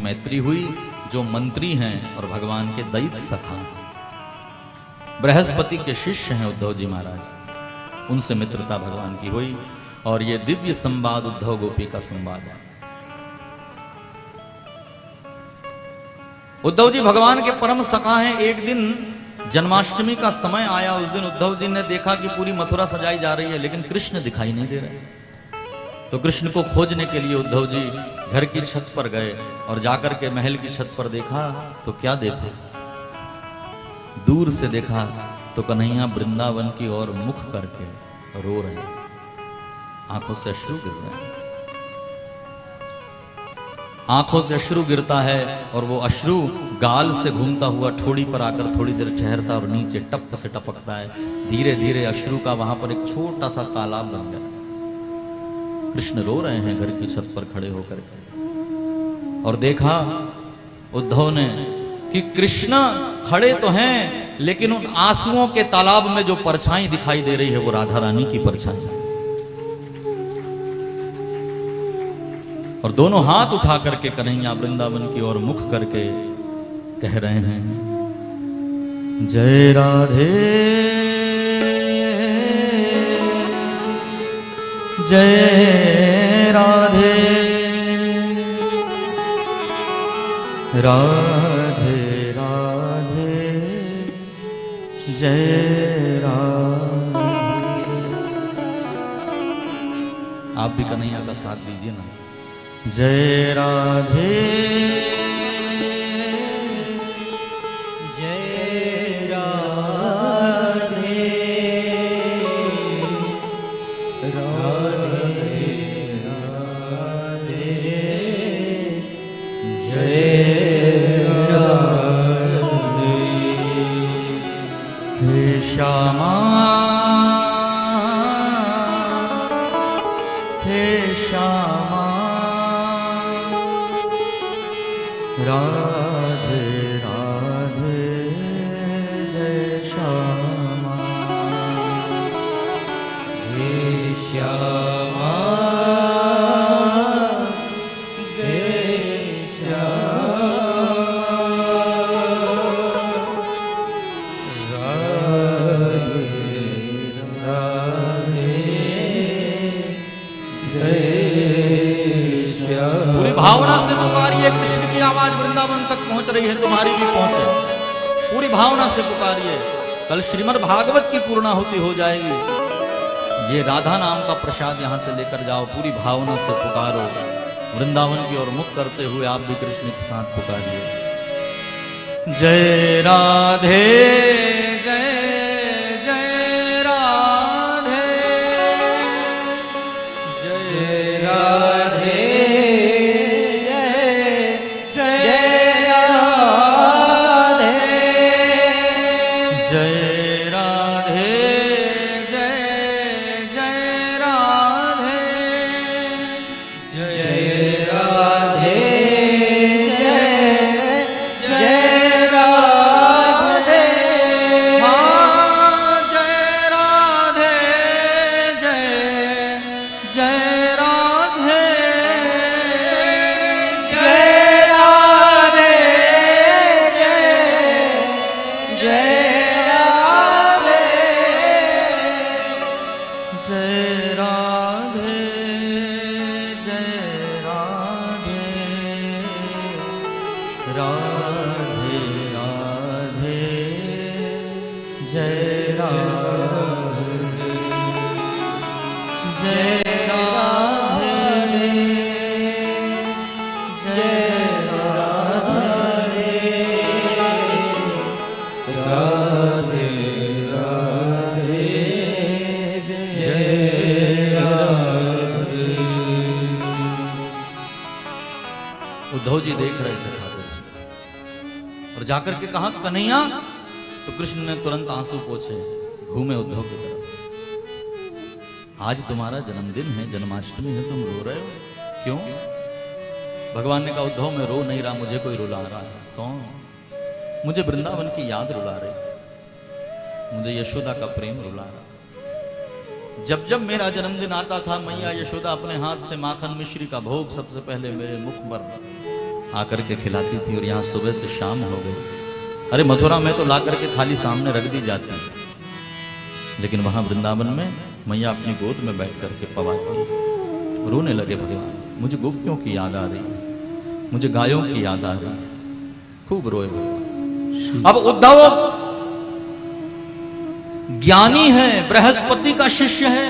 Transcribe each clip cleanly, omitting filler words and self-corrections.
मैत्री हुई, जो मंत्री हैं और भगवान के दैत्य सखा, बृहस्पति के शिष्य हैं उद्धव जी महाराज, उनसे मित्रता भगवान की हुई। और ये दिव्य संवाद उद्धव गोपी का संवाद है। उद्धव जी भगवान के परम सखा हैं। एक दिन जन्माष्टमी का समय आया, उस दिन उद्धव जी ने देखा कि पूरी मथुरा सजाई जा रही है लेकिन कृष्ण दिखाई नहीं दे रहे। तो कृष्ण को खोजने के लिए उद्धव जी घर की छत पर गए और जाकर के महल की छत पर देखा तो क्या देखो, दूर से देखा तो कन्हैया वृंदावन की ओर मुख करके रो रहे हैं, आंखों से अश्रु गिर रहे हैं। आंखों से अश्रु गिरता है और वो अश्रु गाल से घूमता हुआ ठोड़ी पर आकर थोड़ी देर ठहरता और नीचे टप से टपकता है। धीरे धीरे अश्रु का वहां पर एक छोटा सा तालाब बन गया। कृष्ण रो रहे हैं घर की छत पर खड़े होकर के, और देखा उद्धव ने कि कृष्ण खड़े तो हैं लेकिन उन आंसुओं के तालाब में जो परछाई दिखाई दे रही है वो राधा रानी की परछाई है। और दोनों हाथ उठा करके कन्हैया वृंदावन की ओर मुख करके कह रहे हैं, जय राधे जय राधे राधे राधे जय राधे। आप भी कन्हैया का साथ दीजिए ना। जय राधे जय राधे राधे राधे जय राधे। हे श्यामा हे श्यामा राधे राधे जय श्यामा। हे श्यामा जय श्यामा राधे राधे जय श्यामा। पूरी भावना से पुकारिए, कृष्ण की आवाज वृंदावन तक पहुंच रही है, तुम्हारी भी पहुंचे। पूरी भावना से पुकारिए, कल श्रीमद् भागवत की पूर्णाहुति हो जाएगी। ये राधा नाम का प्रसाद यहां से लेकर जाओ, पूरी भावना से पुकारो। वृंदावन की ओर मुख करते हुए आप भी कृष्ण के साथ पुकारिए, जय राधे जय जय राधे जय राधे जय राधे जय राधे जय जय राधे जय राधे जय जय राधे हाँ जय राधे जय जय राधे जय राधे जय जय राधे जय राधे जय राधे राधे राधे जय राधे जय राधे जय राधे राधे राधे जय राधे। उद्धव जी देख रहे थे ठाकुर और जाकर के कहा कन्हैया, तो कृष्ण ने तुरंत आंसू पोंछे, घूमे उद्धव की तरफ। आज तुम्हारा जन्मदिन है, जन्माष्टमी है, तुम रो रहे हो क्यों? भगवान ने कहा उद्धव मैं रो नहीं रहा, मुझे कोई रुला रहा है। कौन? मुझे वृंदावन की याद रुला रही, मुझे यशोदा का प्रेम रुला रहा। जब जब मेरा जन्मदिन आता था मैया यशोदा अपने हाथ से माखन मिश्री का भोग सबसे पहले मेरे मुख पर आकर के खिलाती थी और यहाँ सुबह से शाम हो गई। अरे मथुरा में तो ला करके थाली सामने रख दी जाती है, लेकिन वहां वृंदावन में मैया अपनी गोद में बैठ करके पवाती। रोने लगे भगवान, मुझे गोपियों की याद आ रही है, मुझे गायों की याद आ रही है। खूब रोए भगवान। अब उद्धव ज्ञानी है, बृहस्पति का शिष्य है,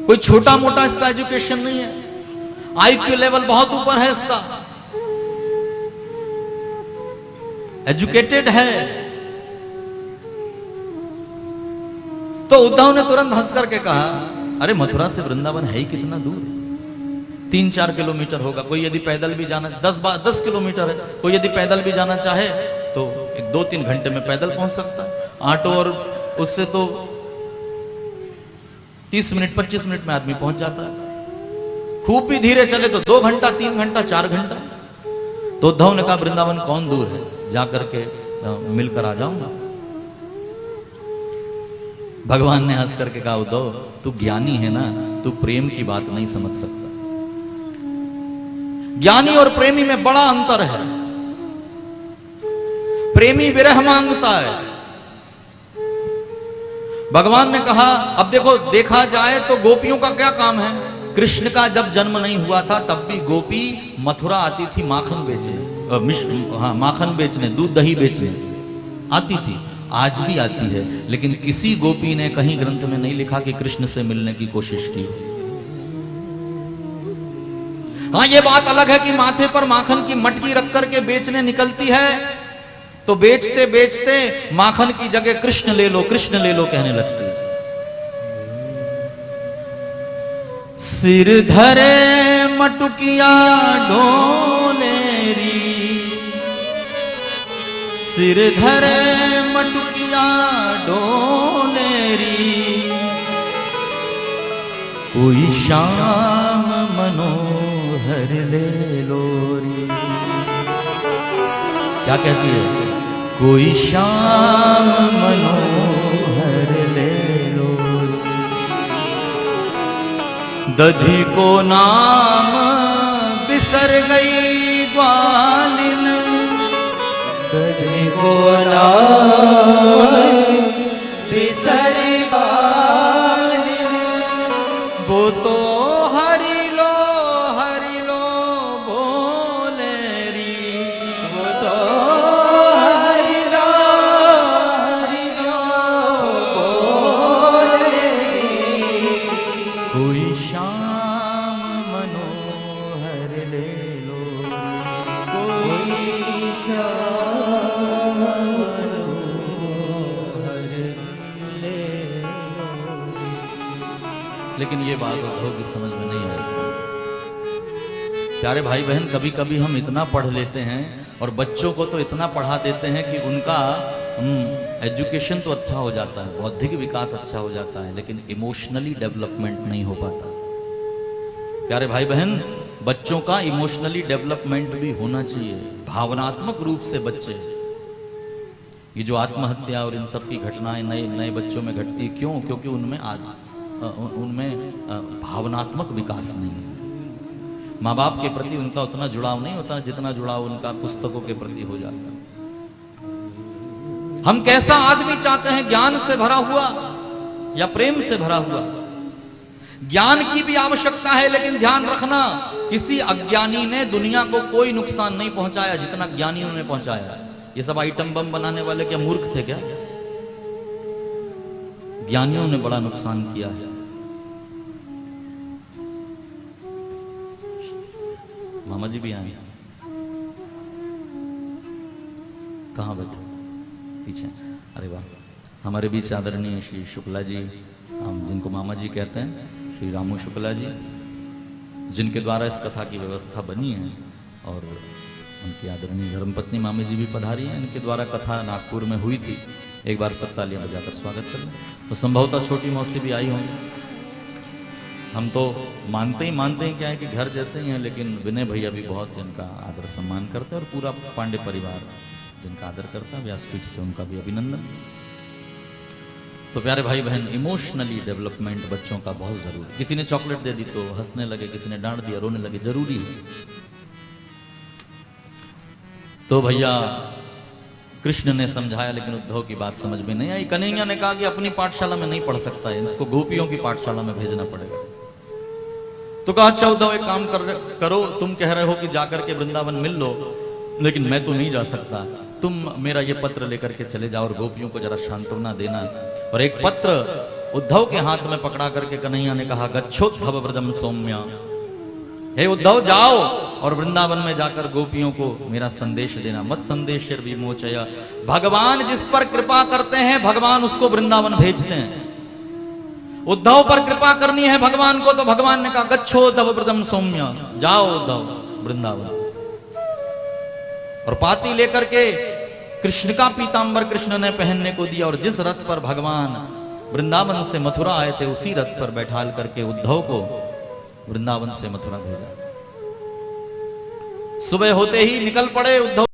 कोई छोटा मोटा इसका एजुकेशन नहीं है, आईक्यू लेवल बहुत ऊपर है इसका, एजुकेटेड है। तो उद्धव ने तुरंत हंस करके कहा, अरे मथुरा से वृंदावन है ही कितना दूर, 3-4 किलोमीटर होगा। कोई यदि पैदल भी जाना, 10 किलोमीटर है, कोई यदि पैदल भी जाना चाहे तो 2-3 घंटे में पैदल पहुंच सकता है। ऑटो और उससे तो 30 मिनट 25 मिनट में आदमी पहुंच जाता है। खूब भी धीरे चले तो 2 घंटा 3 घंटा 4 घंटा। तो उद्धव ने कहा वृंदावन कौन दूर है, जाकर के मिलकर आ जाऊंगा। भगवान ने हंस करके कहा, उद्धव तू ज्ञानी है ना, तू प्रेम की बात नहीं समझ सकता। ज्ञानी और प्रेमी में बड़ा अंतर है। प्रेमी विरह मांगता है। भगवान ने कहा, अब देखो देखा जाए तो गोपियों का क्या काम है। कृष्ण का जब जन्म नहीं हुआ था तब भी गोपी मथुरा आती थी माखन बेचने, माखन बेचने, दूध दही बेचने आती थी, आज भी आती है। लेकिन किसी गोपी ने कहीं ग्रंथ में नहीं लिखा कि कृष्ण से मिलने की कोशिश की। हाँ, ये बात अलग है कि माथे पर माखन की मटकी रख करके बेचने निकलती है तो बेचते बेचते माखन की जगह कृष्ण ले लो, कृष्ण ले लो कहने लगती है। सिर धरे मटुकिया ढोलेरी, सिर धरे मटुकिया ढोलेरी, कोई श्याम मनोहर ले लोरी। क्या कहती है? कोई श्याम मनोहर ले लोरी। दधी को नाम बिसर गई ग्वालिन, दधी को नाम बिसर ग्वालिन, वो तो हरि लो भोलेरी, वो तो हरि लो भोलेरी, कोई श्याम मनोहर ले लो, कोई श्याम मनोहर ले लो। लेकिन ये बात उद्धव की समझ में नहीं आई। प्यारे भाई बहन, कभी कभी हम इतना पढ़ लेते हैं और बच्चों को तो इतना पढ़ा देते हैं कि उनका एजुकेशन तो अच्छा हो जाता है, बौद्धिक विकास अच्छा हो जाता है, लेकिन इमोशनली डेवलपमेंट नहीं हो पाता। प्यारे भाई बहन, बच्चों का इमोशनली डेवलपमेंट भी होना चाहिए, भावनात्मक रूप से बच्चे। ये जो आत्महत्या और इन सब की घटनाएं नए नए बच्चों में घटती है, क्यों? क्योंकि उनमें भावनात्मक विकास नहीं है। माँ बाप के प्रति उनका उतना जुड़ाव नहीं होता जितना जुड़ाव उनका पुस्तकों के प्रति हो जाता है। हम कैसा आदमी चाहते हैं, ज्ञान से भरा हुआ या प्रेम से भरा हुआ? ज्ञान की भी आवश्यकता है, लेकिन ध्यान रखना, किसी अज्ञानी ने दुनिया को कोई नुकसान नहीं पहुंचाया जितना ज्ञानियों ने पहुंचाया। ये सब आइटम बम बनाने वाले क्या मूर्ख थे क्या? ज्ञानियों ने बड़ा नुकसान किया है। मामा जी भी आए, कहाँ बैठे? पीछे। अरे वाह, हमारे बीच आदरणीय श्री शुक्ला जी, हम जिनको मामा जी कहते हैं, श्री रामू शुक्ला जी, जिनके द्वारा इस कथा की व्यवस्था बनी है, और उनकी आदरणीय धर्मपत्नी मामी जी भी पधारी हैं। इनके द्वारा कथा नागपुर में हुई थी। एक बार सब तालियां बजाकर स्वागत कर लें। तो संभवतः छोटी मौसी भी आई होंगी। हम तो मानते हैं क्या है कि घर जैसे ही हैं, लेकिन विनय भैया भी बहुत जिनका आदर सम्मान करते हैं, और पूरा पांडे परिवार जिनका आदर करता है, व्यासपीठ से उनका भी अभिनंदन। तो प्यारे भाई बहन, इमोशनली डेवलपमेंट बच्चों का बहुत जरूरी। किसी ने चॉकलेट दे दी तो हंसने लगे, किसी ने डांट दिया रोने लगे, जरूरी है। तो भैया कृष्ण ने समझाया, लेकिन उद्धव की बात समझ में नहीं आई। कन्हैया ने कहा कि अपनी पाठशाला में नहीं पढ़ सकता है, इसको गोपियों की पाठशाला में भेजना पड़ेगा। तो कहा अच्छा उद्धव एक काम करो, तुम कह रहे हो कि जाकर के वृंदावन मिल लो, लेकिन मैं तो नहीं जा सकता, तुम मेरा ये पत्र लेकर के चले जाओ और गोपियों को जरा सांत्वना देना। और एक पत्र उद्धव के हाथ में पकड़ा करके कन्हैया ने कहा गच्छोद्धव व्रजम सौम्या, हे उद्धव जाओ और वृंदावन में जाकर गोपियों को मेरा संदेश देना। मत संदेश विमोचया, भगवान जिस पर कृपा करते हैं भगवान उसको वृंदावन भेजते हैं। उद्धव पर कृपा करनी है भगवान को, तो भगवान ने कहा गच्छोद्धव व्रजम सौम्या, जाओ उद्धव वृंदावन। और पाती लेकर के कृष्ण का पीतांबर कृष्ण ने पहनने को दिया, और जिस रथ पर भगवान वृंदावन से मथुरा आए थे उसी रथ पर बैठाल करके उद्धव को वृंदावन से मथुरा भेजा। सुबह होते ही निकल पड़े उद्धव।